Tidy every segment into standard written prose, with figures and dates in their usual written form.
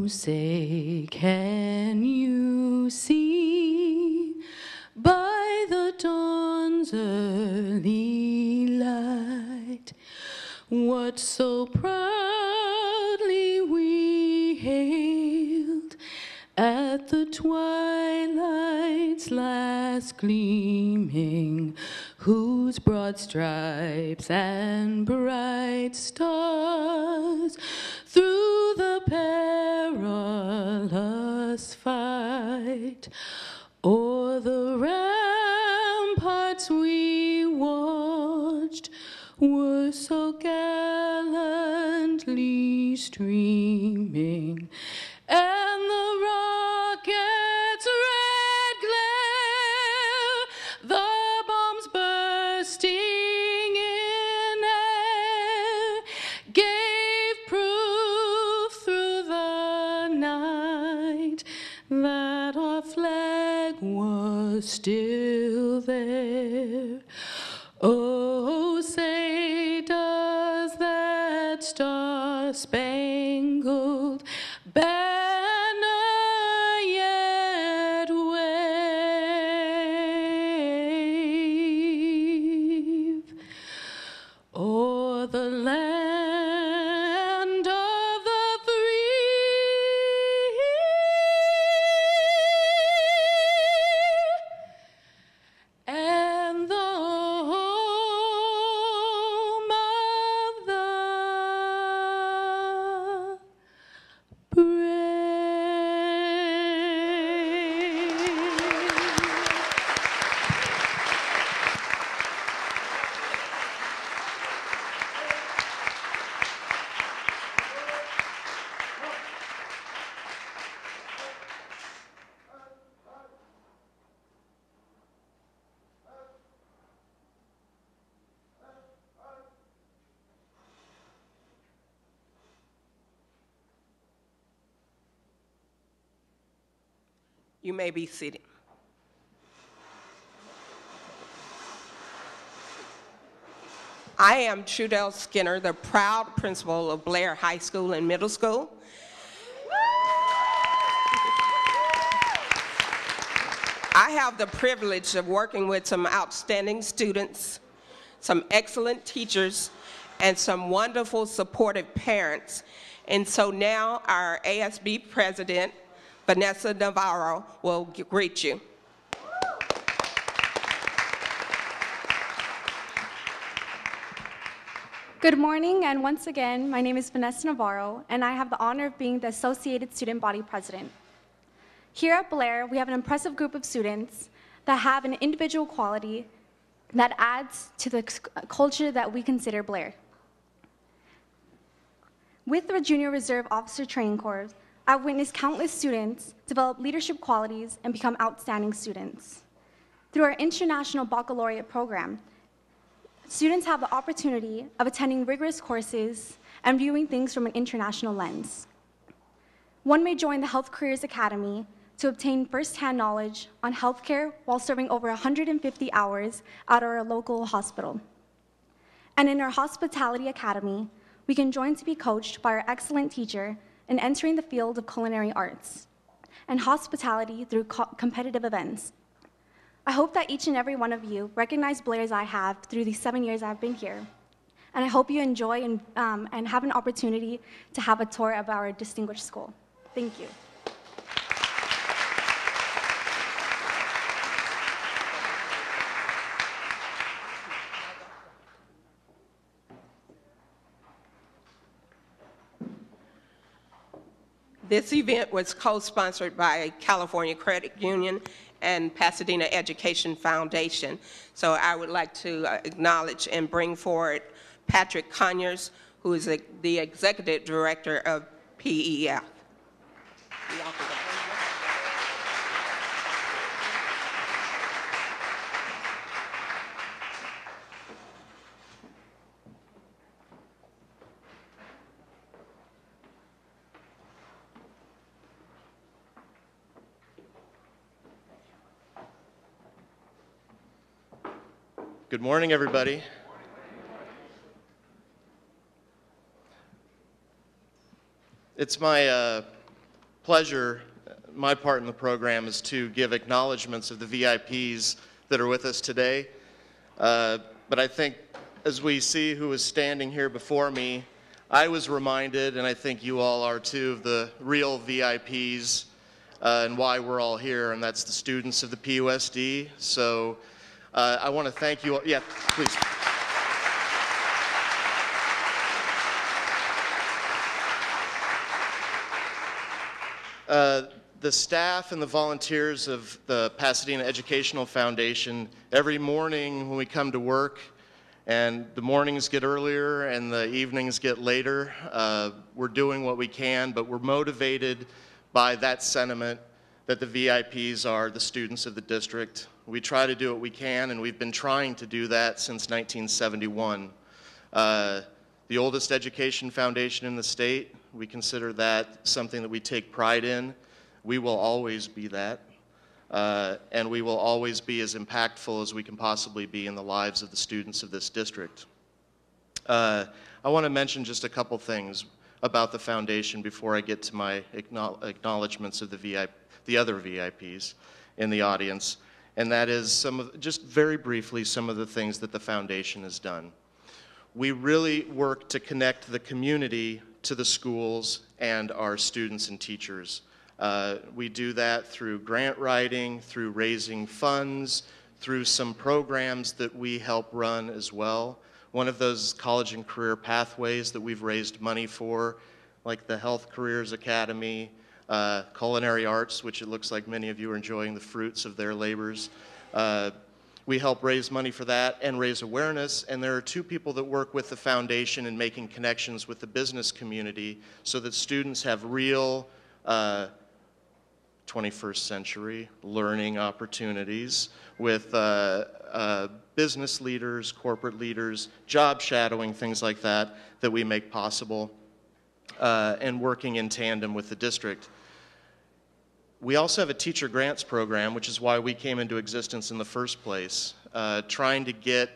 say, can you see by the dawn's early light what so proudly we hailed at the twilight's last gleaming, whose broad stripes and bright stars through the perilous fight o'er the ramparts we watched were so gallantly streaming, and the rocket's red glare, the bombs bursting in air, gave proof through the night that our flag was still there. Oh, say does that star-spangled banner yet wave o'er the land of the free and the home of the brave? You may be seated. I am Trudell Skinner, the proud principal of Blair High School and Middle School. I have the privilege of working with some outstanding students, some excellent teachers, and some wonderful supportive parents. And so now our ASB president, Vanessa Navarro, will greet you. Good morning, and once again, my name is Vanessa Navarro, and I have the honor of being the Associated Student Body President. Here at Blair, we have an impressive group of students that have an individual quality that adds to the culture that we consider Blair. With the Junior Reserve Officer Training Corps, I've witnessed countless students develop leadership qualities and become outstanding students. Through our International Baccalaureate program, students have the opportunity of attending rigorous courses and viewing things from an international lens. One may join the Health Careers Academy to obtain firsthand knowledge on healthcare while serving over 150 hours at our local hospital. And in our Hospitality Academy, we can join to be coached by our excellent teacher in entering the field of culinary arts and hospitality through competitive events. I hope that each and every one of you recognize Blair as I have through these 7 years I've been here. And I hope you enjoy and have an opportunity to have a tour of our distinguished school. Thank you. This event was co-sponsored by California Credit Union and Pasadena Education Foundation. So I would like to acknowledge and bring forward Patrick Conyers, who is the Executive Director of PEF. Good morning, everybody. It's my pleasure, my part in the program is to give acknowledgments of the VIPs that are with us today. But I think as we see who is standing here before me, I was reminded, and I think you all are too, of the real VIPs and why we're all here, and that's the students of the PUSD. So I want to thank you all. Yeah, please. The staff and the volunteers of the Pasadena Educational Foundation, every morning when we come to work, and the mornings get earlier and the evenings get later, we're doing what we can, but we're motivated by that sentiment that the VIPs are the students of the district. We try to do what we can, and we've been trying to do that since 1971. The oldest education foundation in the state, we consider that something that we take pride in. We will always be that, and we will always be as impactful as we can possibly be in the lives of the students of this district. I want to mention just a couple things about the foundation before I get to my acknowledgments of the other VIPs in the audience, and that is just very briefly, some of the things that the foundation has done. We really work to connect the community to the schools and our students and teachers. We do that through grant writing, through raising funds, through some programs that we help run as well. One of those is college and career pathways that we've raised money for, like the Health Careers Academy, culinary arts, which it looks like many of you are enjoying the fruits of their labors. We help raise money for that and raise awareness, and there are two people that work with the foundation in making connections with the business community so that students have real 21st century learning opportunities with business leaders, corporate leaders, job shadowing, things like that, that we make possible, and working in tandem with the district. We also have a teacher grants program, which is why we came into existence in the first place, trying to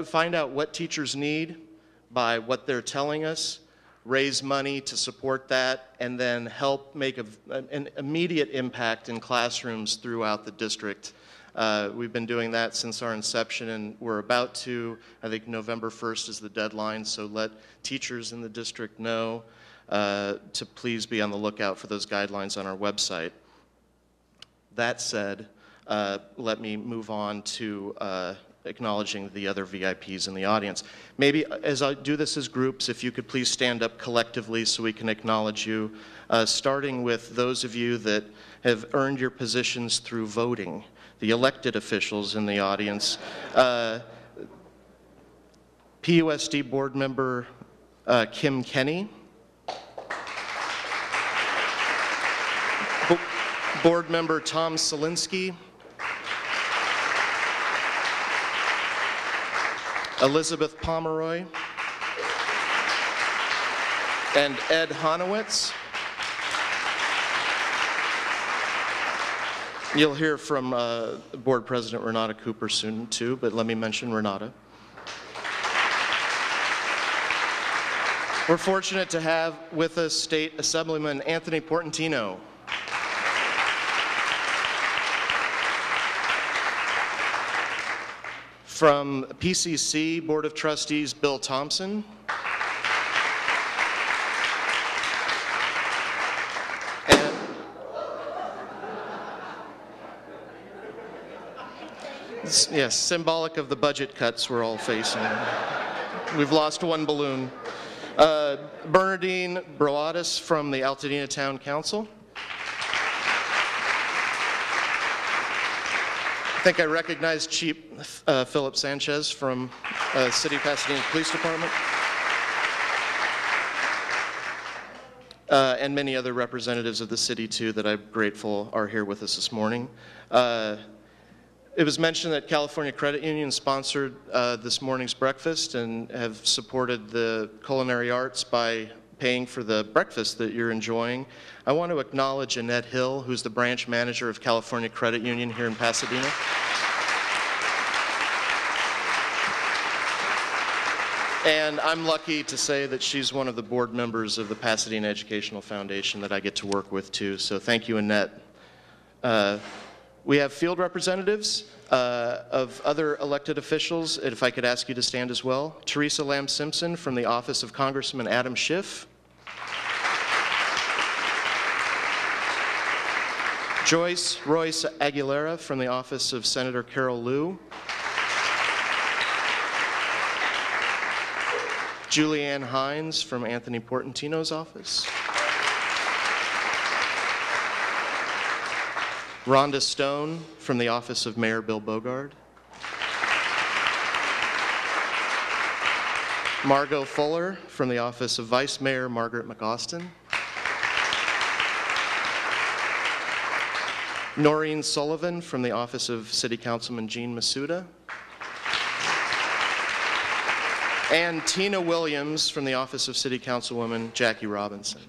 find out what teachers need by what they're telling us, raise money to support that, and then help make an immediate impact in classrooms throughout the district. We've been doing that since our inception, and we're about to, I think November 1st is the deadline, so let teachers in the district know to please be on the lookout for those guidelines on our website. That said, let me move on to acknowledging the other VIPs in the audience. Maybe as I do this as groups, if you could please stand up collectively so we can acknowledge you, starting with those of you that have earned your positions through voting, the elected officials in the audience. PUSD board member Kim Kenny, board member Tom Solinsky, Elizabeth Pomeroy, and Ed Honowitz. You'll hear from Board President Renata Cooper soon too, but let me mention Renata. We're fortunate to have with us State Assemblyman Anthony Portantino. From PCC Board of Trustees, Bill Thompson. And yes, symbolic of the budget cuts we're all facing. We've lost one balloon. Bernardine Broadus from the Altadena Town Council. I think I recognize Chief Philip Sanchez from City of Pasadena Police Department. And many other representatives of the city too that I'm grateful are here with us this morning. It was mentioned that California Credit Union sponsored this morning's breakfast and have supported the culinary arts by paying for the breakfast that you're enjoying. I want to acknowledge Annette Hill, who's the branch manager of California Credit Union here in Pasadena. And I'm lucky to say that she's one of the board members of the Pasadena Educational Foundation that I get to work with too. So thank you, Annette. We have field representatives of other elected officials. If I could ask you to stand as well. Teresa Lamb Simpson from the office of Congressman Adam Schiff. Joyce Royce Aguilera from the office of Senator Carol Liu. Julianne Hines from Anthony Portantino's office. Rhonda Stone from the office of Mayor Bill Bogard. Margot Fuller from the office of Vice Mayor Margaret McAustin. Noreen Sullivan from the office of City Councilman Gene Masuda. And Tina Williams from the office of City Councilwoman Jackie Robinson.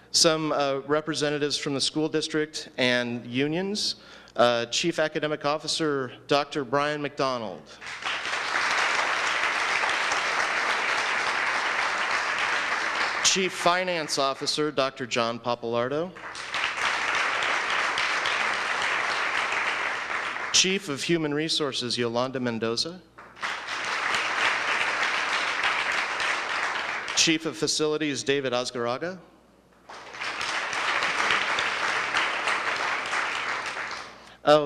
Some representatives from the school district and unions. Chief Academic Officer Dr. Brian McDonald. Chief Finance Officer Dr. John Papalardo. Chief of Human Resources, Yolanda Mendoza. Chief of Facilities, David Azgaraga.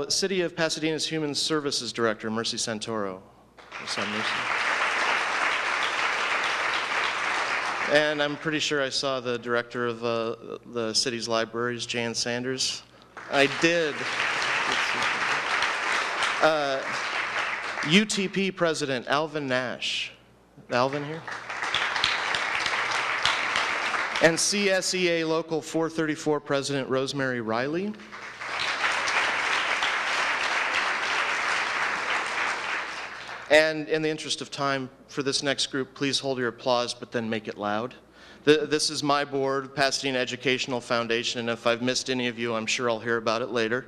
City of Pasadena's Human Services Director, Mercy Santoro. And I'm pretty sure I saw the director of the city's libraries, Jan Sanders. I did. UTP President Alvin Nash. Alvin here? And CSEA Local 434 President Rosemary Riley. And in the interest of time, for this next group, please hold your applause, but then make it loud. This is my board, Pasadena Educational Foundation, and if I've missed any of you, I'm sure I'll hear about it later.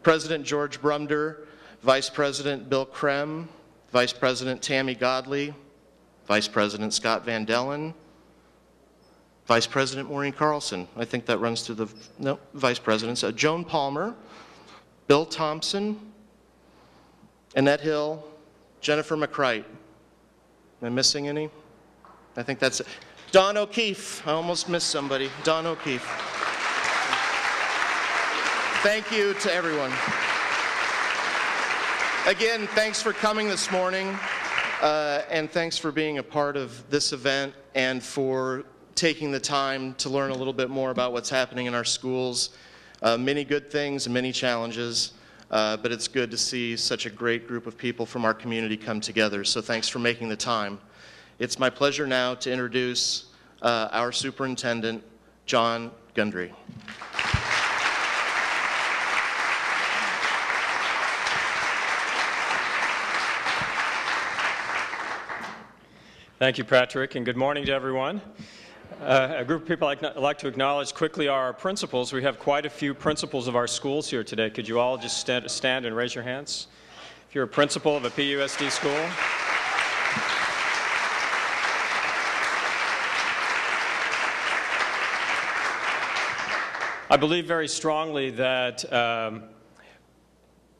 President George Brumder, Vice President Bill Krem, Vice President Tammy Godley, Vice President Scott Van Dellen, Vice President Maureen Carlson. I think that runs through the, Vice Presidents. Joan Palmer, Bill Thompson, Annette Hill, Jennifer McCrite. Am I missing any? I think that's it. Don O'Keefe. I almost missed somebody. Don O'Keefe. Thank you to everyone. Again, thanks for coming this morning, and thanks for being a part of this event and for taking the time to learn a little bit more about what's happening in our schools. Many good things and many challenges. But it's good to see such a great group of people from our community come together, so thanks for making the time. It's my pleasure now to introduce our superintendent, John Gundry. Thank you, Patrick, and good morning to everyone. A group of people I'd like to acknowledge quickly are our principals. We have quite a few principals of our schools here today. Could you all just stand and raise your hands? If you're a principal of a PUSD school. I believe very strongly that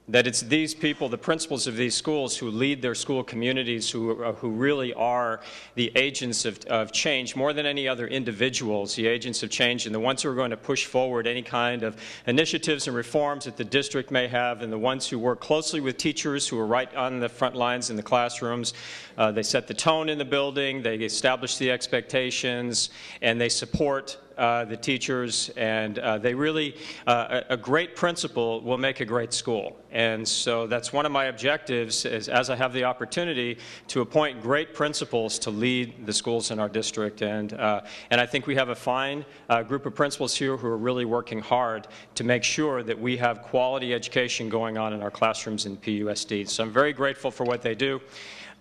that it's these people, the principals of these schools, who lead their school communities, who really are the agents of change, more than any other individuals, the agents of change, and the ones who are going to push forward any kind of initiatives and reforms that the district may have, and the ones who work closely with teachers who are right on the front lines in the classrooms. They set the tone in the building, they establish the expectations, and they support the teachers, and they really, a great principal will make a great school. And so that's one of my objectives, is as I have the opportunity to appoint great principals to lead the schools in our district. And I think we have a fine group of principals here who are really working hard to make sure that we have quality education going on in our classrooms in PUSD. So I'm very grateful for what they do.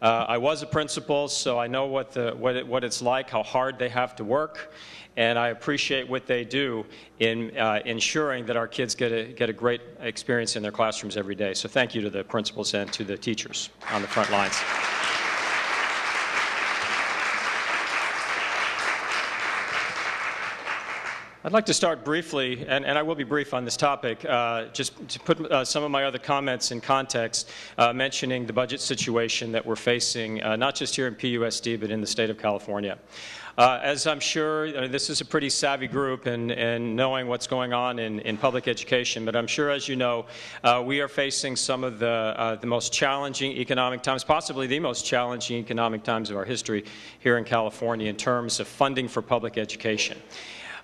I was a principal, so I know what it's like, how hard they have to work, and I appreciate what they do in ensuring that our kids get a great experience in their classrooms every day. So thank you to the principals and to the teachers on the front lines. I'd like to start briefly, and I will be brief on this topic, just to put some of my other comments in context, mentioning the budget situation that we're facing, not just here in PUSD, but in the state of California. As I'm sure, this is a pretty savvy group in knowing what's going on in public education, but I'm sure, as you know, we are facing some of the most challenging economic times, possibly the most challenging economic times of our history here in California in terms of funding for public education.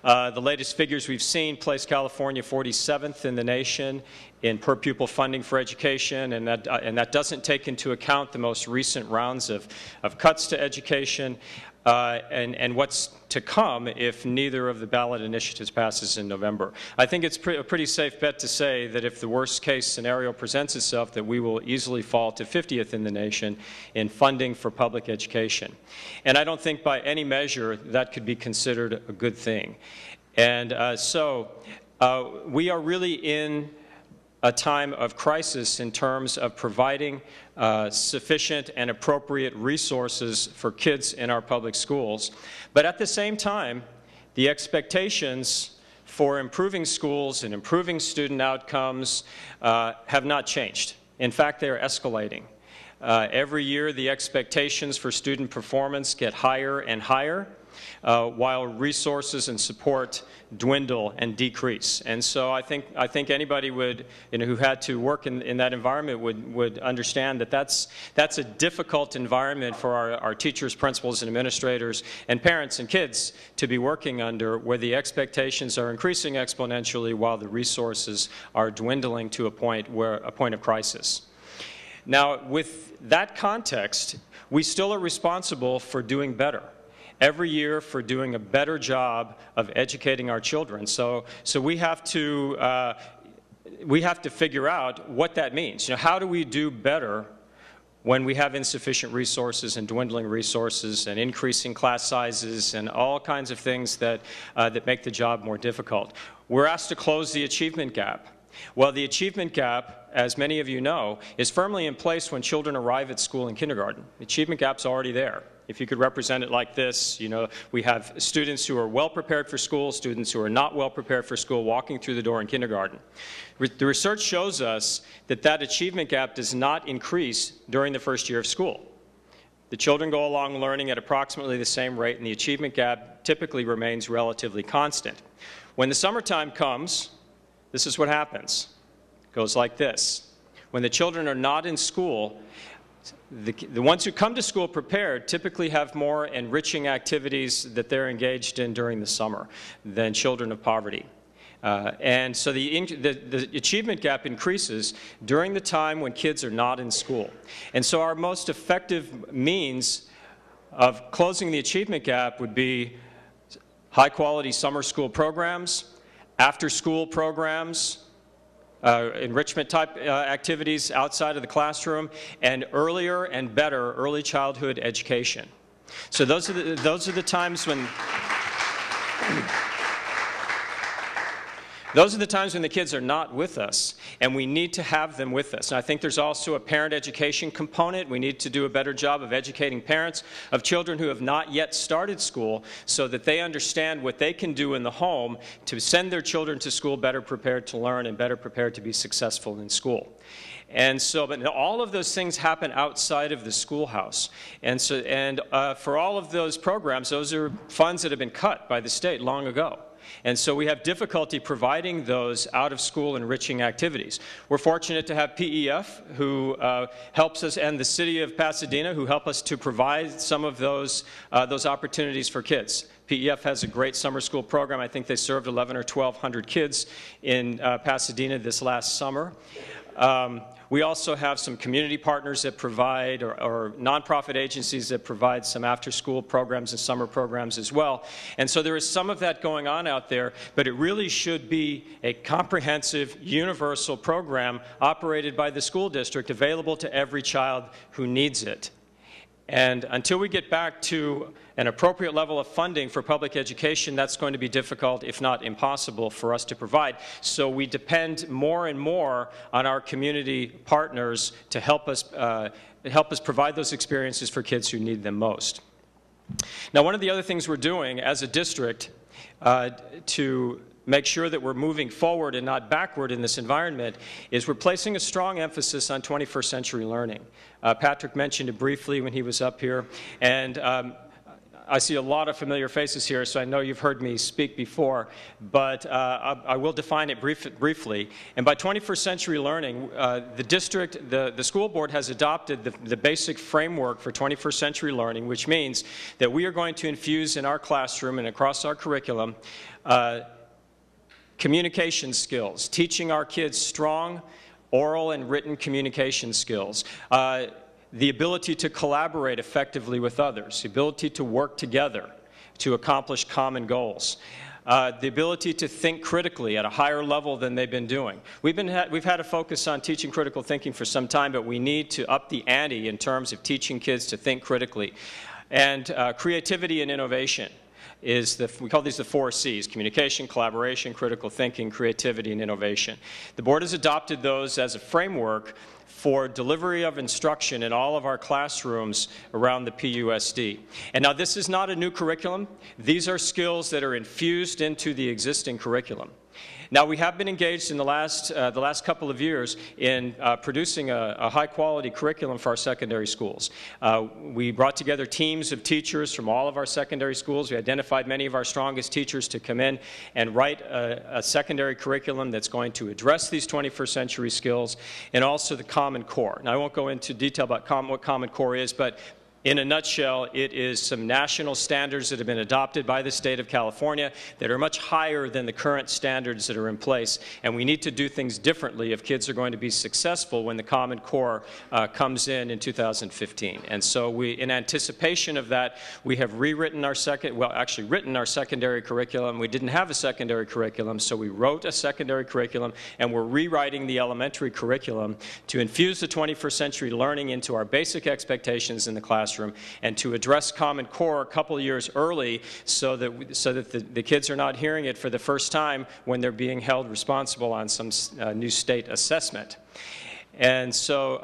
The latest figures we've seen place California 47th in the nation in per pupil funding for education, and that doesn't take into account the most recent rounds of cuts to education and what's to come if neither of the ballot initiatives passes in November. I think it's a pretty safe bet to say that if the worst case scenario presents itself, that we will easily fall to 50th in the nation in funding for public education. And I don't think by any measure that could be considered a good thing. And we are really in a time of crisis in terms of providing sufficient and appropriate resources for kids in our public schools. But at the same time, the expectations for improving schools and improving student outcomes have not changed. In fact, they are escalating. Every year, the expectations for student performance get higher and higher, while resources and support dwindle and decrease. And so I think anybody would, who had to work in that environment would understand that that's a difficult environment for our teachers, principals, and administrators, and parents and kids to be working under, where the expectations are increasing exponentially while the resources are dwindling to a point of crisis. Now, with that context, we still are responsible for doing better. Every year for doing a better job of educating our children. So we have to figure out what that means. How do we do better when we have insufficient resources and dwindling resources and increasing class sizes and all kinds of things that make the job more difficult? We're asked to close the achievement gap. Well, the achievement gap, as many of you know, is firmly in place when children arrive at school in kindergarten. The achievement gap's already there. If you could represent it like this, we have students who are well prepared for school, students who are not well prepared for school walking through the door in kindergarten. The research shows us that achievement gap does not increase during the first year of school. The children go along learning at approximately the same rate, and the achievement gap typically remains relatively constant. When the summertime comes, this is what happens. It goes like this. When the children are not in school, the ones who come to school prepared typically have more enriching activities that they're engaged in during the summer than children of poverty. And so the achievement gap increases during the time when kids are not in school. And so our most effective means of closing the achievement gap would be high-quality summer school programs, after-school programs, enrichment type activities outside of the classroom, and earlier and better early childhood education. So those are the times when the kids are not with us, and we need to have them with us. And I think there's also a parent education component. We need to do a better job of educating parents of children who have not yet started school so that they understand what they can do in the home to send their children to school better prepared to learn and better prepared to be successful in school. And so, but all of those things happen outside of the schoolhouse. And for all of those programs, those are funds that have been cut by the state long ago. And so we have difficulty providing those out-of-school enriching activities. We're fortunate to have PEF, who helps us, and the city of Pasadena, who help us to provide some of those opportunities for kids. PEF has a great summer school program. I think they served 1,100 or 1,200 kids in Pasadena this last summer. We also have some community partners that provide, or nonprofit agencies that provide some after-school programs and summer programs as well. And so there is some of that going on out there, but it really should be a comprehensive, universal program operated by the school district, available to every child who needs it. And until we get back to an appropriate level of funding for public education, that's going to be difficult, if not impossible, for us to provide. So we depend more and more on our community partners to help us provide those experiences for kids who need them most. Now, one of the other things we're doing as a district to make sure that we're moving forward and not backward in this environment is we're placing a strong emphasis on 21st century learning. Patrick mentioned it briefly when he was up here, and I see a lot of familiar faces here, so I know you've heard me speak before, but I will define it briefly. And by 21st century learning, the district, the school board has adopted the basic framework for 21st century learning, which means that we are going to infuse in our classroom and across our curriculum communication skills, teaching our kids strong oral and written communication skills, the ability to collaborate effectively with others, the ability to work together to accomplish common goals, the ability to think critically at a higher level than they've been doing. We've had a focus on teaching critical thinking for some time, but we need to up the ante in terms of teaching kids to think critically. And creativity and innovation is we call these the 4 C's: communication, collaboration, critical thinking, creativity, and innovation. The board has adopted those as a framework for delivery of instruction in all of our classrooms around the PUSD. And now this is not a new curriculum. These are skills that are infused into the existing curriculum. Now, we have been engaged in the last couple of years in producing a high-quality curriculum for our secondary schools. We brought together teams of teachers from all of our secondary schools. We identified many of our strongest teachers to come in and write a secondary curriculum that's going to address these 21st century skills, and also the Common Core. Now, I won't go into detail about what Common Core is, but in a nutshell, it is some national standards that have been adopted by the state of California that are much higher than the current standards that are in place. And we need to do things differently if kids are going to be successful when the Common Core comes in 2015. And so in anticipation of that, we have written our secondary curriculum. We didn't have a secondary curriculum, so we wrote a secondary curriculum, and we're rewriting the elementary curriculum to infuse the 21st century learning into our basic expectations in the classroom, and to address Common Core a couple of years early so that the kids are not hearing it for the first time when they're being held responsible on some new state assessment. And so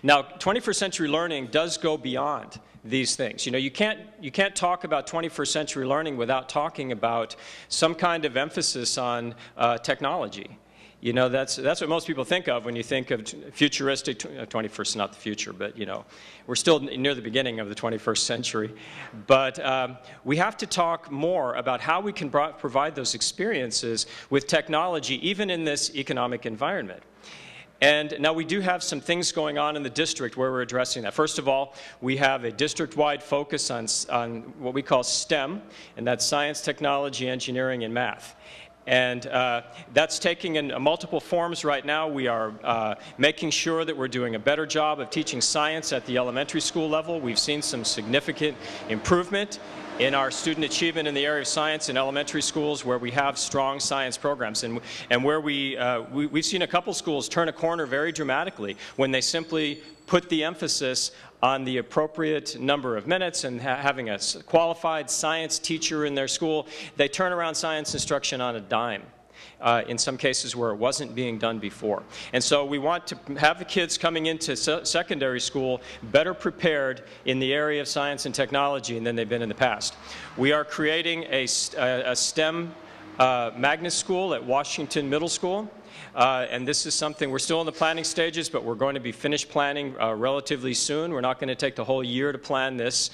now 21st century learning does go beyond these things. You know, you can't talk about 21st century learning without talking about some kind of emphasis on technology. You know, that's what most people think of when you think of futuristic, 21st is not the future, but, you know, we're still near the beginning of the 21st century. But we have to talk more about how we can provide those experiences with technology, even in this economic environment. And now we do have some things going on in the district where we're addressing that. First of all, we have a district-wide focus on what we call STEM, and that's science, technology, engineering, and math. And that's taking in multiple forms right now. We are making sure that we're doing a better job of teaching science at the elementary school level. We've seen some significant improvement in our student achievement in the area of science in elementary schools where we have strong science programs, and where we've seen a couple schools turn a corner very dramatically when they simply put the emphasis on the appropriate number of minutes and having a qualified science teacher in their school. They turn around science instruction on a dime. In some cases where it wasn't being done before. And so we want to have the kids coming into secondary school better prepared in the area of science and technology than they've been in the past. We are creating a STEM magnet school at Washington Middle School. And this is something, we're still in the planning stages, but we're going to be finished planning relatively soon. We're not going to take the whole year to plan this.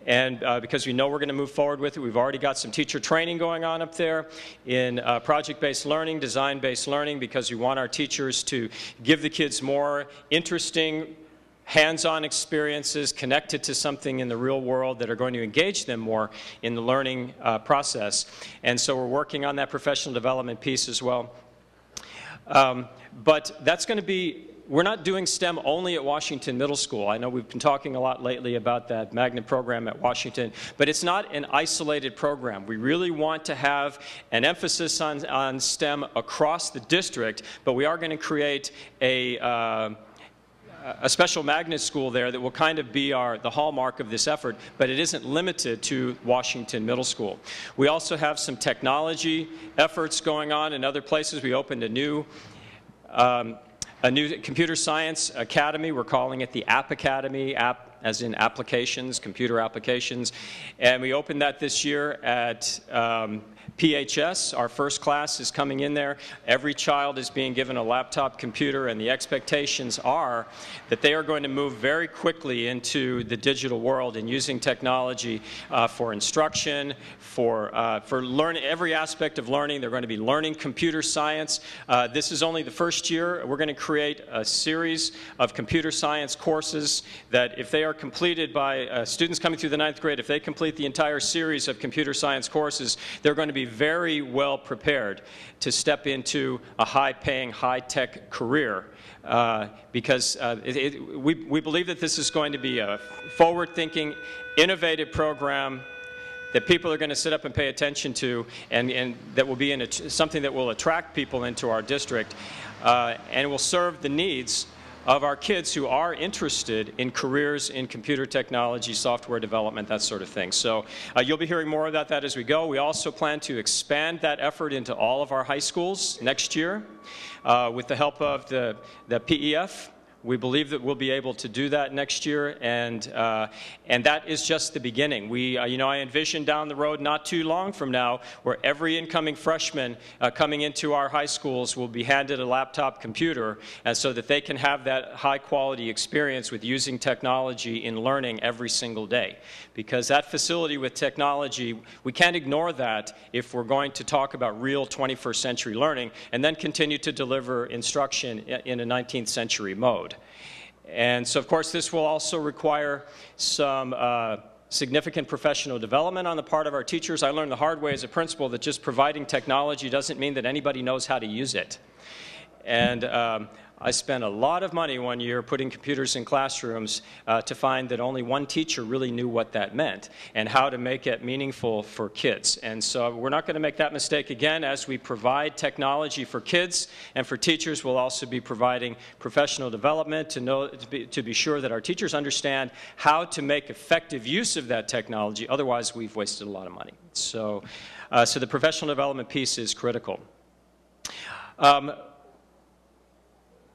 And because we know we're going to move forward with it, we've already got some teacher training going on up there in project-based learning, design-based learning, because we want our teachers to give the kids more interesting, hands-on experiences connected to something in the real world that are going to engage them more in the learning process. And so we're working on that professional development piece as well. But that's going to be, we're not doing STEM only at Washington Middle School. I know we've been talking a lot lately about that magnet program at Washington, but it's not an isolated program. We really want to have an emphasis on STEM across the district, but we are going to create a a special magnet school there that will kind of be the hallmark of this effort, but it isn't limited to Washington Middle School. We also have some technology efforts going on in other places. We opened a new computer science academy. We're calling it the App Academy, app as in applications, computer applications. And we opened that this year at PHS. Our first class is coming in there. Every child is being given a laptop computer, and the expectations are that they are going to move very quickly into the digital world and using technology for instruction, for learning, every aspect of learning. They're going to be learning computer science. This is only the first year. We're going to create a series of computer science courses that, if they are completed by students coming through the 9th grade, if they complete the entire series of computer science courses, they're going to be very well prepared to step into a high-paying, high-tech career. Because we believe that this is going to be a forward-thinking, innovative program that people are going to sit up and pay attention to, and that will be something that will attract people into our district, and will serve the needs of our kids who are interested in careers in computer technology, software development, that sort of thing. So you'll be hearing more about that as we go. We also plan to expand that effort into all of our high schools next year with the help of the PEF. We believe that we'll be able to do that next year, and that is just the beginning. I envision down the road, not too long from now, where every incoming freshman coming into our high schools will be handed a laptop computer, so that they can have that high-quality experience with using technology in learning every single day. Because that facility with technology, we can't ignore that if we're going to talk about real 21st century learning, and then continue to deliver instruction in a 19th century mode. And so, of course, this will also require some significant professional development on the part of our teachers. I learned the hard way as a principal that just providing technology doesn't mean that anybody knows how to use it. And I spent a lot of money one year putting computers in classrooms to find that only one teacher really knew what that meant and how to make it meaningful for kids. And so we're not going to make that mistake again. As we provide technology for kids and for teachers, we'll also be providing professional development to be sure that our teachers understand how to make effective use of that technology. Otherwise, we've wasted a lot of money. So the professional development piece is critical.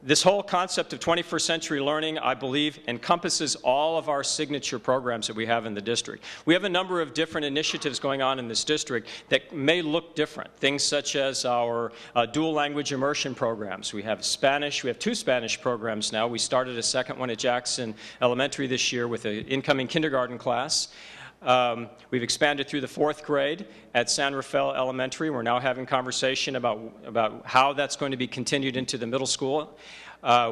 This whole concept of 21st century learning, I believe, encompasses all of our signature programs that we have in the district. We have a number of different initiatives going on in this district that may look different. Things such as our dual language immersion programs. We have Spanish. We have 2 Spanish programs now. We started a second one at Jackson Elementary this year with an incoming kindergarten class. We've expanded through the 4th grade at San Rafael Elementary. We're now having conversation about how that's going to be continued into the middle school.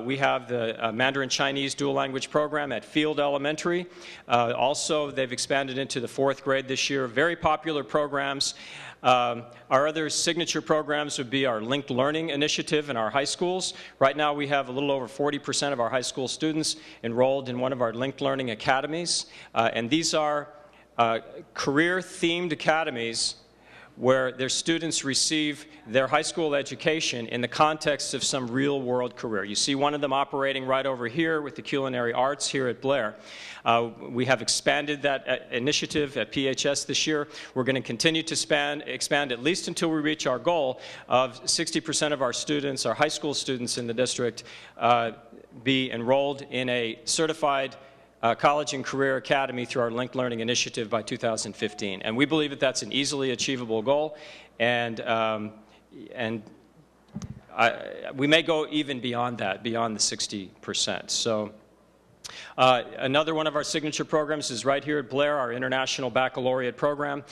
We have the Mandarin Chinese dual language program at Field Elementary. Also, they've expanded into the 4th grade this year. Very popular programs. Our other signature programs would be our linked learning initiative in our high schools. Right now we have a little over 40% of our high school students enrolled in one of our linked learning academies. And these are career-themed academies where their students receive their high school education in the context of some real-world career. You see one of them operating right over here with the culinary arts here at Blair. We have expanded that initiative at PHS this year. We're going to continue to expand at least until we reach our goal of 60% of our students, our high school students in the district, be enrolled in a certified college and career academy through our linked learning initiative by 2015. And we believe that that's an easily achievable goal, and we may go even beyond that, beyond the 60%. So another one of our signature programs is right here at Blair, our International Baccalaureate program.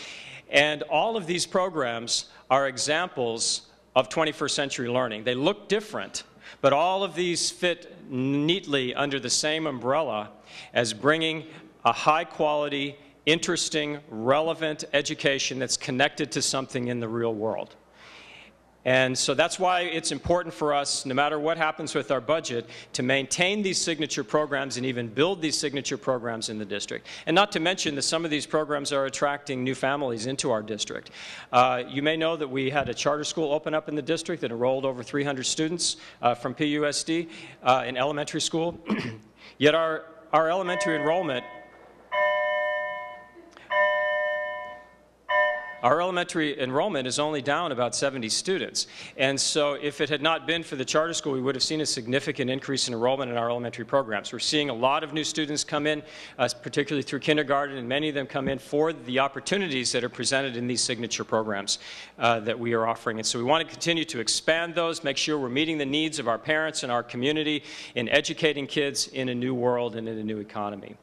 And all of these programs are examples of 21st century learning. They look different, but all of these fit neatly under the same umbrella as bringing a high-quality, interesting, relevant education that's connected to something in the real world. And so that's why it's important for us, no matter what happens with our budget, to maintain these signature programs and even build these signature programs in the district. And not to mention that some of these programs are attracting new families into our district. You may know that we had a charter school open up in the district that enrolled over 300 students from PUSD in elementary school. Yet our elementary enrollment is only down about 70 students. And so if it had not been for the charter school, we would have seen a significant increase in enrollment in our elementary programs. We're seeing a lot of new students come in, particularly through kindergarten, and many of them come in for the opportunities that are presented in these signature programs that we are offering. And so we want to continue to expand those, make sure we're meeting the needs of our parents and our community in educating kids in a new world and in a new economy.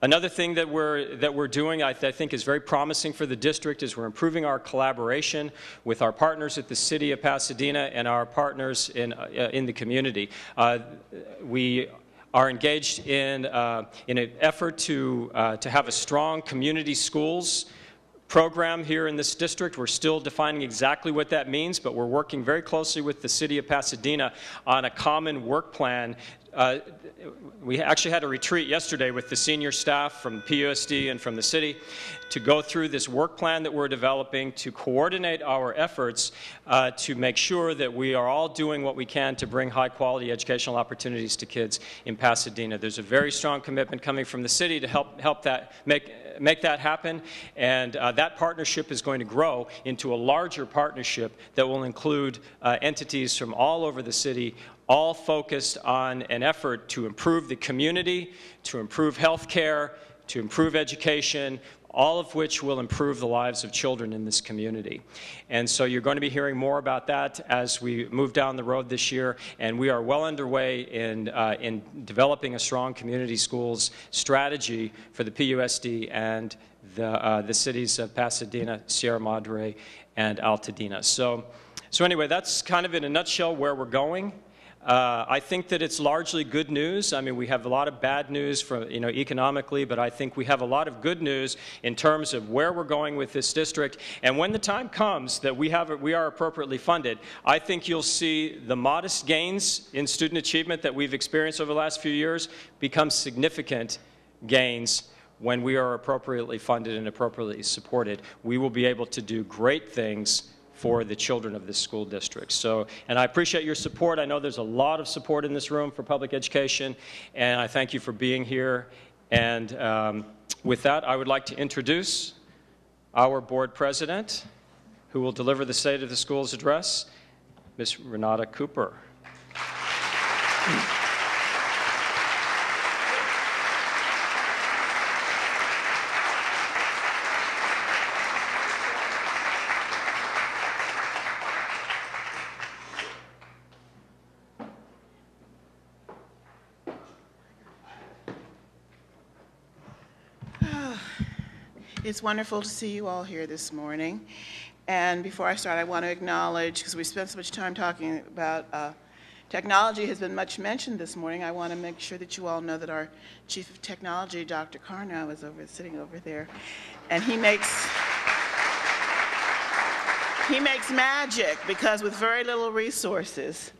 Another thing that we're doing, I think, is very promising for the district is we're improving our collaboration with our partners at the City of Pasadena and our partners in the community. We are engaged in an effort to have a strong community schools program here in this district. We're still defining exactly what that means, but we're working very closely with the City of Pasadena on a common work plan. We actually had a retreat yesterday with the senior staff from PUSD and from the city to go through this work plan that we're developing to coordinate our efforts to make sure that we are all doing what we can to bring high-quality educational opportunities to kids in Pasadena. There's a very strong commitment coming from the city to help that make that happen, and that partnership is going to grow into a larger partnership that will include entities from all over the city, all focused on an effort to improve the community, to improve health care, to improve education, all of which will improve the lives of children in this community. And so you're going to be hearing more about that as we move down the road this year, and we are well underway in developing a strong community schools strategy for the PUSD and the cities of Pasadena, Sierra Madre, and Altadena. So anyway, that's kind of in a nutshell where we're going. I think that it's largely good news. I mean, we have a lot of bad news from, economically, but I think we have a lot of good news in terms of where we're going with this district. And when the time comes that we are appropriately funded, I think you'll see the modest gains in student achievement that we've experienced over the last few years become significant gains when we are appropriately funded and appropriately supported. We will be able to do great things for the children of this school district. So, and I appreciate your support. I know there's a lot of support in this room for public education, and I thank you for being here. And with that, I would like to introduce our board president, who will deliver the State of the Schools address, Ms. Renata Cooper. It's wonderful to see you all here this morning. And before I start, I want to acknowledge, because we spent so much time talking about technology has been much mentioned this morning, I want to make sure that you all know that our Chief of Technology, Dr. Carno, is sitting over there. And he makes magic, because with very little resources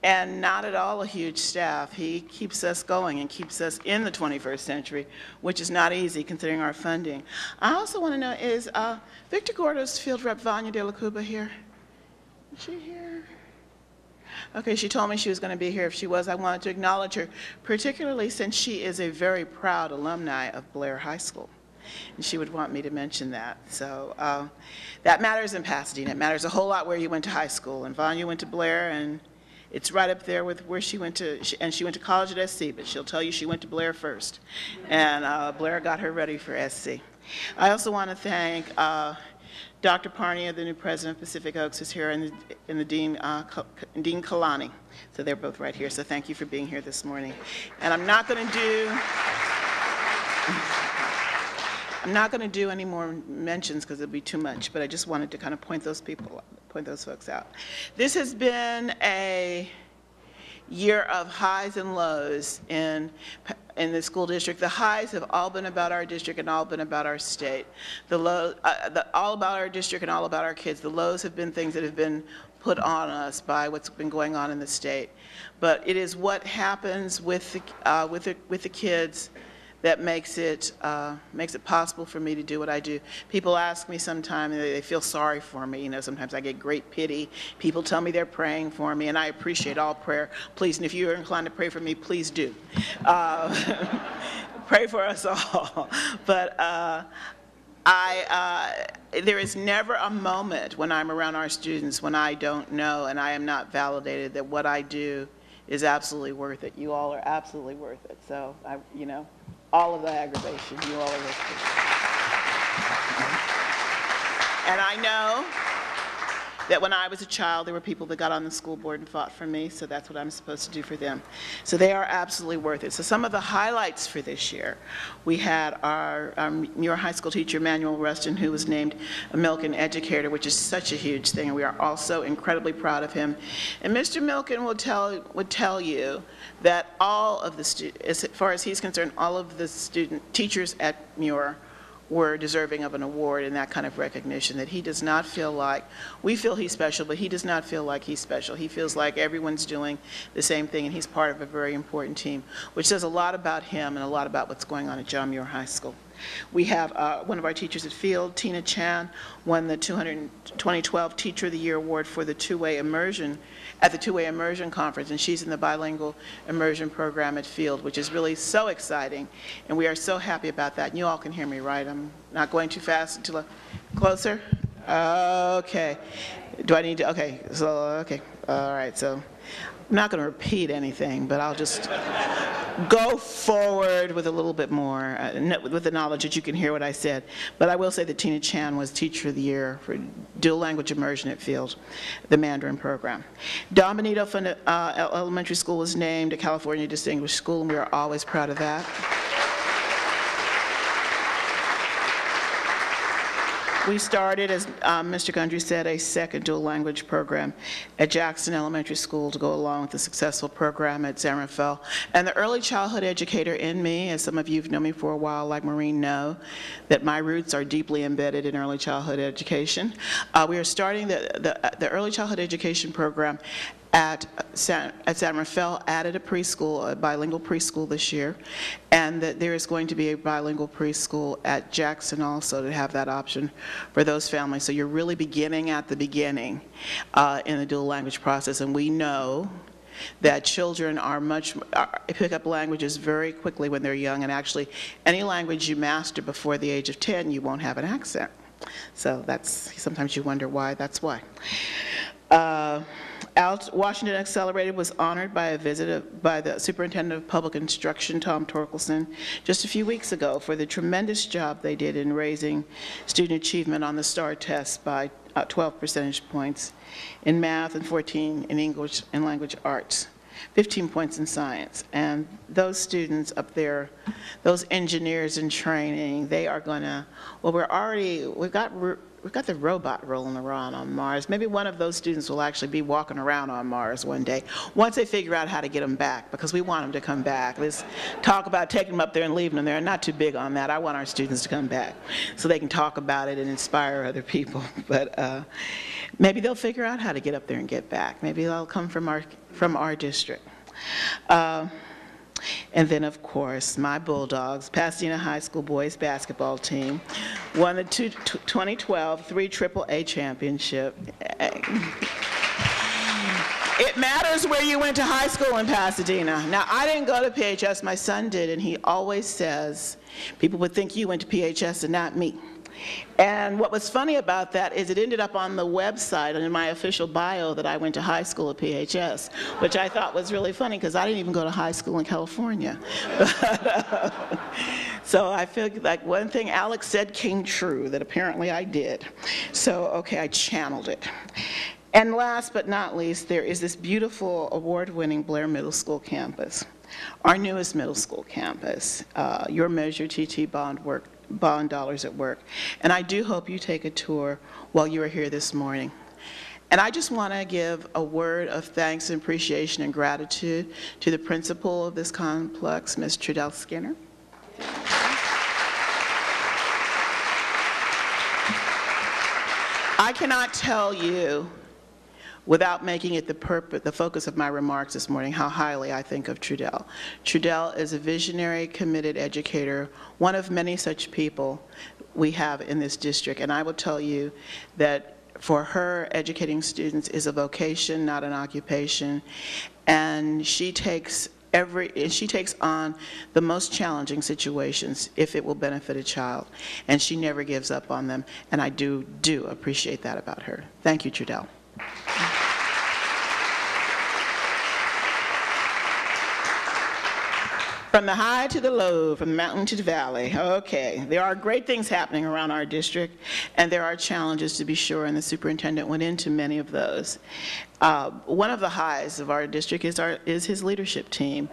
and not at all a huge staff, he keeps us going and keeps us in the 21st century, which is not easy considering our funding. I also want to know, is Victor Gordo's field rep Vanya De La Cuba here? Is she here? Okay, she told me she was going to be here. If she was, I wanted to acknowledge her, particularly since she is a very proud alumni of Blair High School. And she would want me to mention that. So that matters in Pasadena. It matters a whole lot where you went to high school. And Vanya went to Blair, and it's right up there with where she went to, and she went to college at SC, but she'll tell you she went to Blair first. And Blair got her ready for SC. I also want to thank Dr. Parnia, the new president of Pacific Oaks, is here, and the Dean Kalani. So they're both right here, so thank you for being here this morning. And I'm not going to do any more mentions because it'll be too much, but I just wanted to kind of point those folks out. This has been a year of highs and lows in the school district. The highs have all been about our district and all been about our state. The low, all about our district and all about our kids. The lows have been things that have been put on us by what's been going on in the state. But it is what happens with the kids that makes it possible for me to do what I do. People ask me sometimes, they feel sorry for me. You know, sometimes I get great pity. People tell me they're praying for me, and I appreciate all prayer. Please, and if you're inclined to pray for me, please do. Pray for us all. But there is never a moment when I'm around our students when I don't know and I am not validated that what I do is absolutely worth it. You all are absolutely worth it. So, you know, all of the aggravation, you all are worth it. And I know that when I was a child, there were people that got on the school board and fought for me, so that's what I'm supposed to do for them. So they are absolutely worth it. So some of the highlights for this year, we had our Muir High School teacher, Manuel Rustin, who was named a Milken Educator, which is such a huge thing, and we are also incredibly proud of him. And Mr. Milken would tell you that all of the as far as he's concerned, all of the teachers at Muir were deserving of an award and that kind of recognition, that he does not feel like, we feel he's special, but he does not feel like he's special. He feels like everyone's doing the same thing, and he's part of a very important team, which says a lot about him and a lot about what's going on at John Muir High School. We have one of our teachers at Field, Tina Chan, won the 2012 Teacher of the Year Award for the two-way immersion at the Two-Way Immersion Conference, and she's in the bilingual immersion program at Field, which is really so exciting, and we are so happy about that. And you all can hear me, right? I'm not going too fast until closer? Okay. Do I need to? Okay. So, okay. All right. So I'm not going to repeat anything, but I'll just go forward with a little bit more, with the knowledge that you can hear what I said. But I will say that Tina Chan was Teacher of the Year for dual language immersion at Field, the Mandarin program. Don Benito Elementary School was named a California Distinguished School, and we are always proud of that. We started, as Mr. Gundry said, a second dual language program at Jackson Elementary School to go along with the successful program at San Rafael. And the early childhood educator in me, as some of you who've known me for a while, like Maureen, know that my roots are deeply embedded in early childhood education. We are starting the early childhood education program at San Rafael, added a preschool, a bilingual preschool this year, and that there is going to be a bilingual preschool at Jackson also to have that option for those families. So you're really beginning at the beginning in the dual language process, and we know that children pick up languages very quickly when they're young, and actually any language you master before the age of 10, you won't have an accent. So sometimes you wonder why, that's why. Washington Accelerated was honored by a visit by the Superintendent of Public Instruction, Tom Torkelson, just a few weeks ago for the tremendous job they did in raising student achievement on the STAR test by 12 percentage points in math and 14 in English and language arts, 15 points in science. And those students up there, those engineers in training, they are gonna, well, we've got the robot rolling around on Mars. Maybe one of those students will actually be walking around on Mars one day, once they figure out how to get them back, because we want them to come back. Let's talk about taking them up there and leaving them there. I'm not too big on that. I want our students to come back so they can talk about it and inspire other people. But maybe they'll figure out how to get up there and get back. Maybe they'll come from our district. And then, of course, my Bulldogs, Pasadena High School boys basketball team, won the 2012 3AAA championship. It matters where you went to high school in Pasadena. Now, I didn't go to PHS, my son did, and he always says, people would think you went to PHS and not me. And what was funny about that is it ended up on the website and in my official bio that I went to high school at PHS, which I thought was really funny because I didn't even go to high school in California. So I feel like one thing Alex said came true, that apparently I did. So, okay, I channeled it. And last but not least, there is this beautiful award-winning Blair Middle School campus, our newest middle school campus, Your Measure TT Bond Dollars at Work. And I do hope you take a tour while you are here this morning. And I just want to give a word of thanks and appreciation and gratitude to the principal of this complex, Ms. Trudell Skinner. I cannot tell you, without making it the focus of my remarks this morning, how highly I think of Trudell. Trudell is a visionary, committed educator, one of many such people we have in this district. And I will tell you that for her, educating students is a vocation, not an occupation. And she takes on the most challenging situations if it will benefit a child. And she never gives up on them. And I do appreciate that about her. Thank you, Trudell. From the high to the low, from the mountain to the valley. Okay, there are great things happening around our district, and there are challenges to be sure, and the superintendent went into many of those. One of the highs of our district is his leadership team.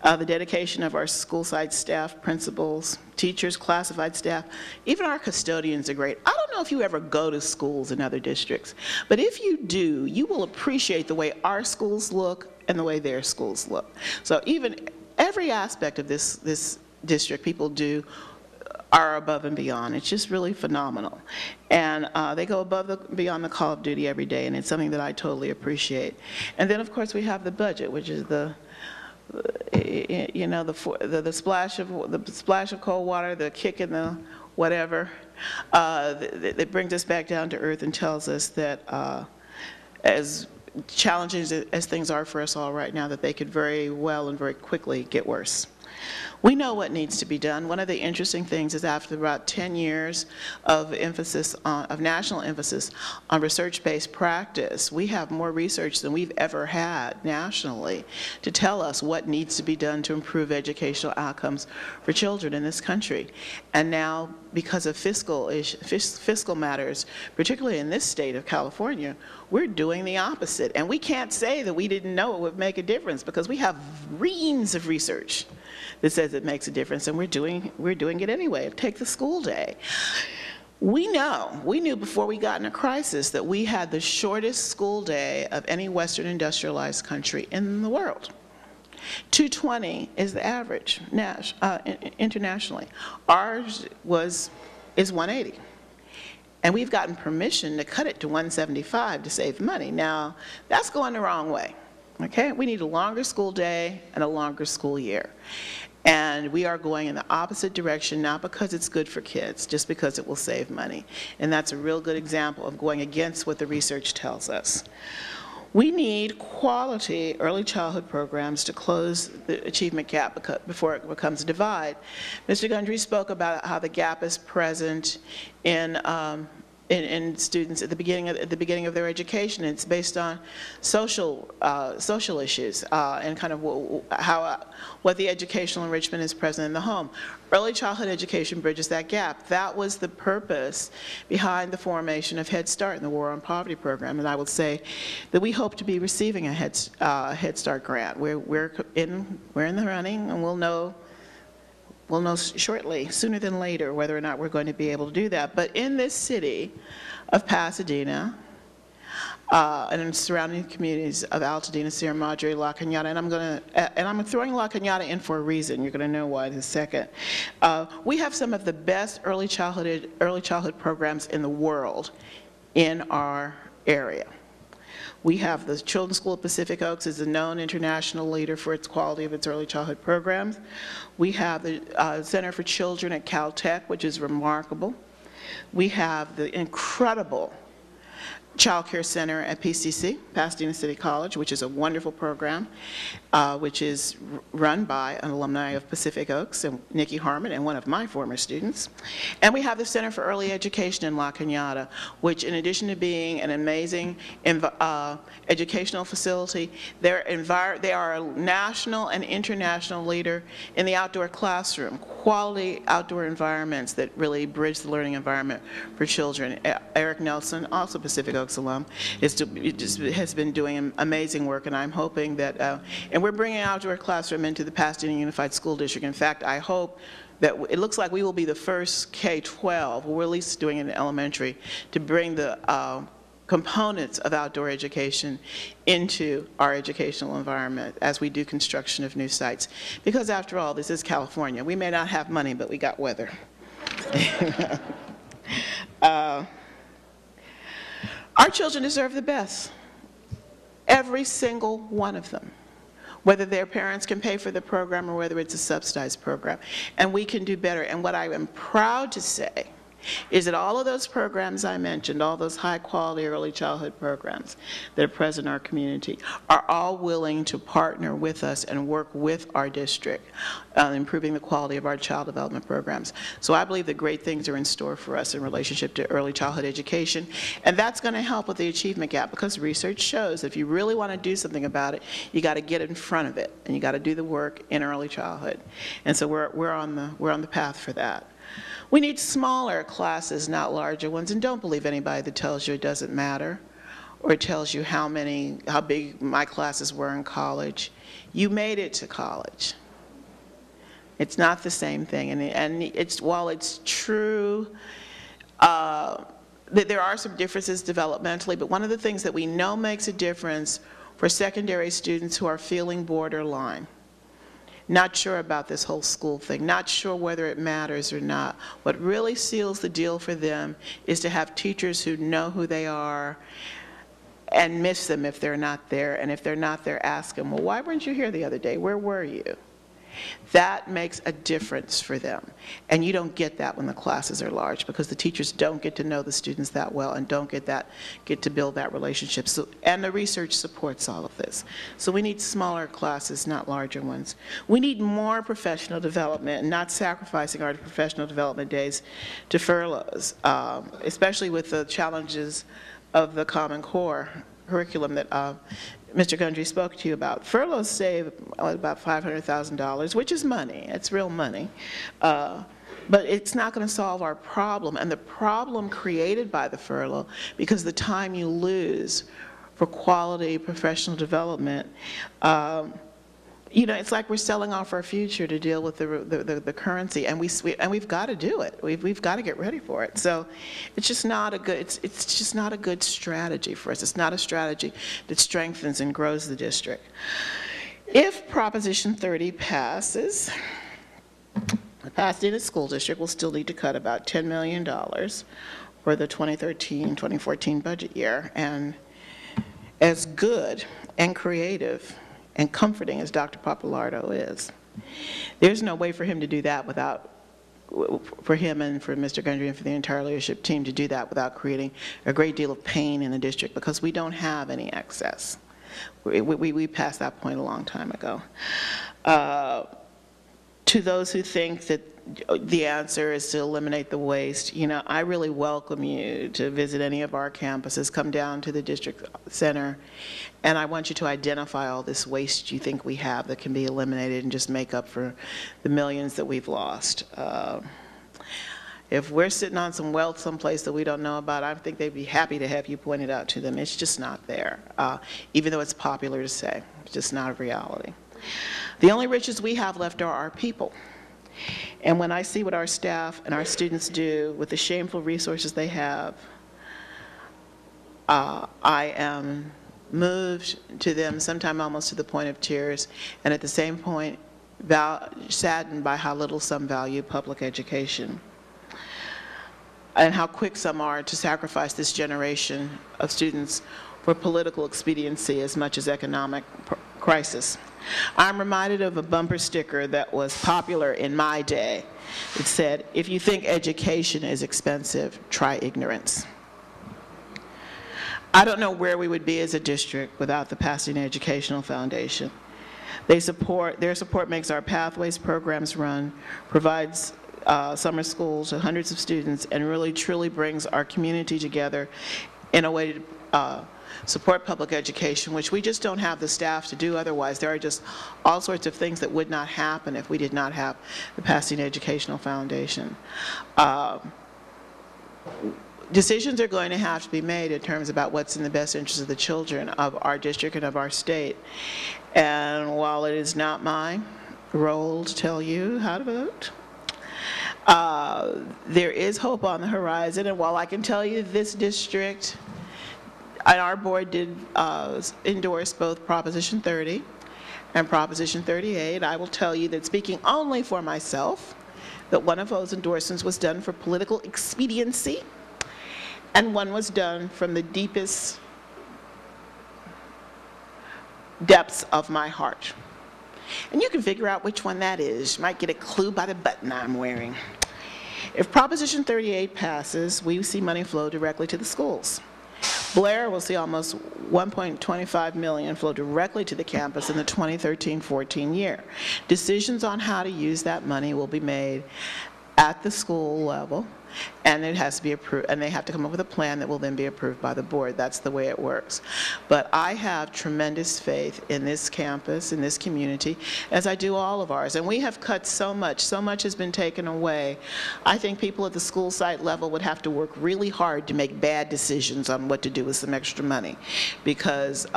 The dedication of our school site staff, principals, teachers, classified staff, even our custodians are great. I don't know if you ever go to schools in other districts, but if you do, you will appreciate the way our schools look and the way their schools look. So even every aspect of this district, people are above and beyond. It's just really phenomenal. And they go above and beyond the call of duty every day, and it's something that I totally appreciate. And then, of course, we have the budget, which is the splash of cold water, the kick in the whatever, that brings us back down to earth and tells us that as challenging as things are for us all right now, that they could very well and very quickly get worse. We know what needs to be done. One of the interesting things is after about 10 years of national emphasis on research-based practice, we have more research than we've ever had nationally to tell us what needs to be done to improve educational outcomes for children in this country. And now, because of fiscal matters, particularly in this state of California, we're doing the opposite. And we can't say that we didn't know it would make a difference, because we have reams of research that says it makes a difference, and we're doing it anyway. Take the school day. We knew before we got in a crisis that we had the shortest school day of any Western industrialized country in the world. 220 is the average internationally. Ours is 180. And we've gotten permission to cut it to 175 to save money. Now, that's going the wrong way. Okay? We need a longer school day and a longer school year. And we are going in the opposite direction, not because it's good for kids, just because it will save money. And that's a real good example of going against what the research tells us. We need quality early childhood programs to close the achievement gap before it becomes a divide. Mr. Gundry spoke about how the gap is present in students at the beginning of their education. It's based on social issues and kind of what the educational enrichment is present in the home. Early childhood education bridges that gap. That was the purpose behind the formation of Head Start and the War on Poverty program. And I will say that we hope to be receiving a Head Start grant. We're in the running, and we'll know shortly, sooner than later, whether or not we're going to be able to do that. But in this city of Pasadena, and in surrounding communities of Altadena, Sierra Madre, La Cañada, and I'm throwing La Cañada in for a reason. You're going to know why in a second. We have some of the best early childhood programs in the world in our area. We have the Children's School of Pacific Oaks is a known international leader for its quality of its early childhood programs. We have the Center for Children at Caltech, which is remarkable. We have the incredible Child Care Center at PCC, Pasadena City College, which is a wonderful program, which is run by an alumni of Pacific Oaks, and Nikki Harmon, and one of my former students. And we have the Center for Early Education in La Cañada, which, in addition to being an amazing educational facility, they are a national and international leader in the outdoor classroom, quality outdoor environments that really bridge the learning environment for children. Eric Nelson, also Pacific Oaks alum, has been doing amazing work, and I'm hoping that, and we're bringing outdoor classroom into the Pasadena Unified School District. In fact, I hope that it looks like we will be the first K-12, we're at least doing it in elementary, to bring the components of outdoor education into our educational environment as we do construction of new sites. Because after all, this is California. We may not have money, but we got weather. Our children deserve the best. Every single one of them. Whether their parents can pay for the program or whether it's a subsidized program. And we can do better. And what I am proud to say is that all of those programs I mentioned, all those high-quality early childhood programs that are present in our community, are all willing to partner with us and work with our district on improving the quality of our child development programs. So I believe that great things are in store for us in relationship to early childhood education, and that's going to help with the achievement gap, because research shows that if you really want to do something about it, you got to get in front of it, and you got to do the work in early childhood. And so we're on the path for that. We need smaller classes, not larger ones, and don't believe anybody that tells you it doesn't matter or tells you how big my classes were in college. You made it to college. It's not the same thing, and while it's true that there are some differences developmentally, but one of the things that we know makes a difference for secondary students who are feeling borderline, not sure about this whole school thing, not sure whether it matters or not. What really seals the deal for them is to have teachers who know who they are and miss them if they're not there. And if they're not there, ask them, well, why weren't you here the other day? Where were you? That makes a difference for them. And you don't get that when the classes are large, because the teachers don't get to know the students that well and don't get to build that relationship. So, and the research supports all of this. So we need smaller classes, not larger ones. We need more professional development, and not sacrificing our professional development days to furloughs, especially with the challenges of the Common Core curriculum that Mr. Gundry spoke to you about. Furloughs save about $500,000, which is money. It's real money. But it's not going to solve our problem, and the problem created by the furlough, because the time you lose for quality professional development, you know, it's like we're selling off our future to deal with the currency, and we've got to do it. We've got to get ready for it. So it's just not a good it's just not a good strategy for us. It's not a strategy that strengthens and grows the district. If Proposition 30 passes, the Pasadena School District will still need to cut about $10 million for the 2013-2014 budget year. And as good and creative and comforting as Dr. Papalardo is, there's no way for him to do that without, for him and for Mr. Gundry and for the entire leadership team to do that without creating a great deal of pain in the district, because we don't have any excess. We passed that point a long time ago. To those who think that the answer is to eliminate the waste, you know, I really welcome you to visit any of our campuses. Come down to the district center, and I want you to identify all this waste you think we have that can be eliminated and just make up for the millions that we've lost. If we're sitting on some wealth someplace that we don't know about, I think they'd be happy to have you point it out to them. It's just not there, even though it's popular to say. It's just not a reality. The only riches we have left are our people. And when I see what our staff and our students do with the shameful resources they have, I am moved to them, sometimes almost to the point of tears, and at the same point saddened by how little some value public education, and how quick some are to sacrifice this generation of students for political expediency as much as economic crisis. I'm reminded of a bumper sticker that was popular in my day. It said, "If you think education is expensive, try ignorance." I don't know where we would be as a district without the Pasadena Educational Foundation. Their support makes our Pathways programs run, provides summer schools to hundreds of students, and really truly brings our community together in a way to support public education, which we just don't have the staff to do otherwise. There are just all sorts of things that would not happen if we did not have the Pasadena Educational Foundation. Decisions are going to have to be made in terms about what's in the best interest of the children of our district and of our state. And while it is not my role to tell you how to vote, there is hope on the horizon. And while I can tell you this district And our board did endorse both Proposition 30 and Proposition 38. I will tell you that, speaking only for myself, that one of those endorsements was done for political expediency, and one was done from the deepest depths of my heart. And you can figure out which one that is. You might get a clue by the button I'm wearing. If Proposition 38 passes, we see money flow directly to the schools. Blair will see almost $1.25 million flow directly to the campus in the 2013-14 year. Decisions on how to use that money will be made at the school level, and it has to be approved, and they have to come up with a plan that will then be approved by the board. That's the way it works. But I have tremendous faith in this campus, in this community, as I do all of ours. And we have cut so much has been taken away. I think people at the school site level would have to work really hard to make bad decisions on what to do with some extra money, because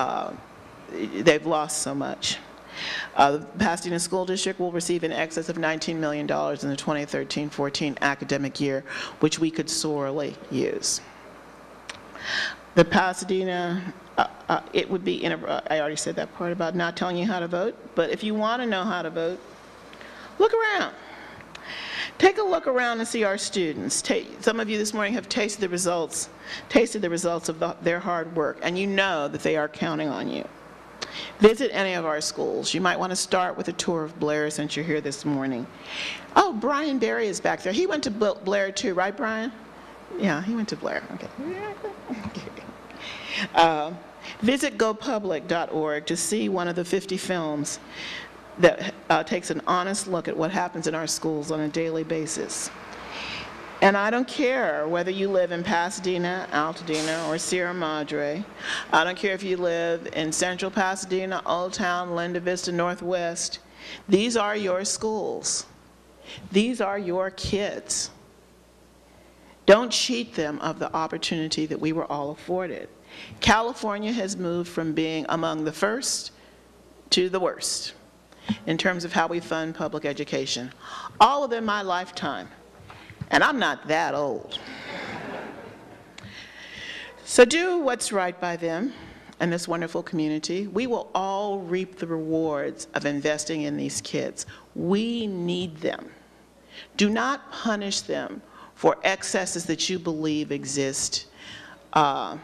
they've lost so much. The Pasadena School District will receive in excess of $19 million in the 2013-14 academic year, which we could sorely use. The Pasadena, it would be, I already said that part about not telling you how to vote, but if you want to know how to vote, look around. Take a look around and see our students. Some of you this morning have tasted the results of their hard work, and you know that they are counting on you. Visit any of our schools. You might want to start with a tour of Blair since you're here this morning. Oh, Brian Berry is back there. He went to Blair too, right, Brian? Yeah, he went to Blair. Okay. Visit gopublic.org to see one of the 50 films that takes an honest look at what happens in our schools on a daily basis. And I don't care whether you live in Pasadena, Altadena, or Sierra Madre. I don't care if you live in Central Pasadena, Old Town, Linda Vista, Northwest. These are your schools. These are your kids. Don't cheat them of the opportunity that we were all afforded. California has moved from being among the first to the worst in terms of how we fund public education. All within my lifetime. And I'm not that old. So do what's right by them and this wonderful community. We will all reap the rewards of investing in these kids. We need them. Do not punish them for excesses that you believe exist based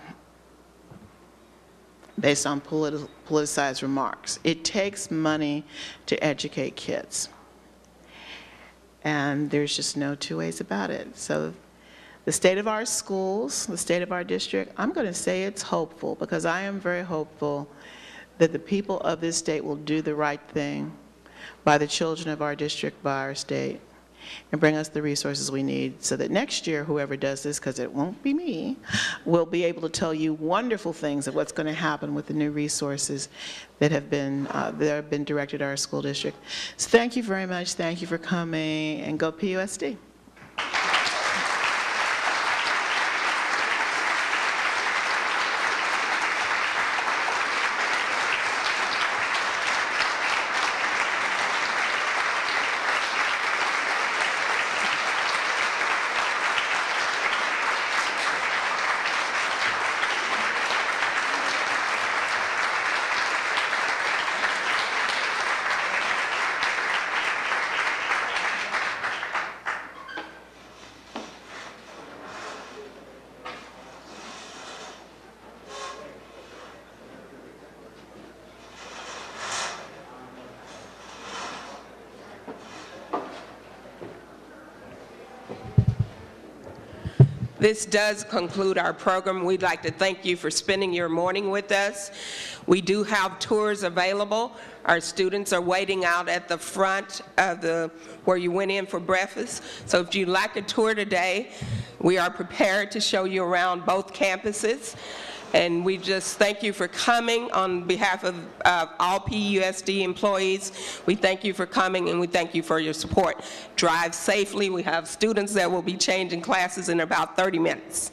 on politicized remarks. It takes money to educate kids. And there's just no two ways about it. So the state of our schools, the state of our district, I'm going to say it's hopeful, because I am very hopeful that the people of this state will do the right thing by the children of our district, by our state, and bring us the resources we need so that next year, whoever does this, because it won't be me, will be able to tell you wonderful things of what's going to happen with the new resources that have been directed at our school district. So thank you very much. Thank you for coming, and go PUSD. This does conclude our program. We'd like to thank you for spending your morning with us. We do have tours available. Our students are waiting out at the front of where you went in for breakfast. So if you'd like a tour today, we are prepared to show you around both campuses. And we just thank you for coming on behalf of all PUSD employees. We thank you for coming, and we thank you for your support. Drive safely. We have students that will be changing classes in about 30 minutes.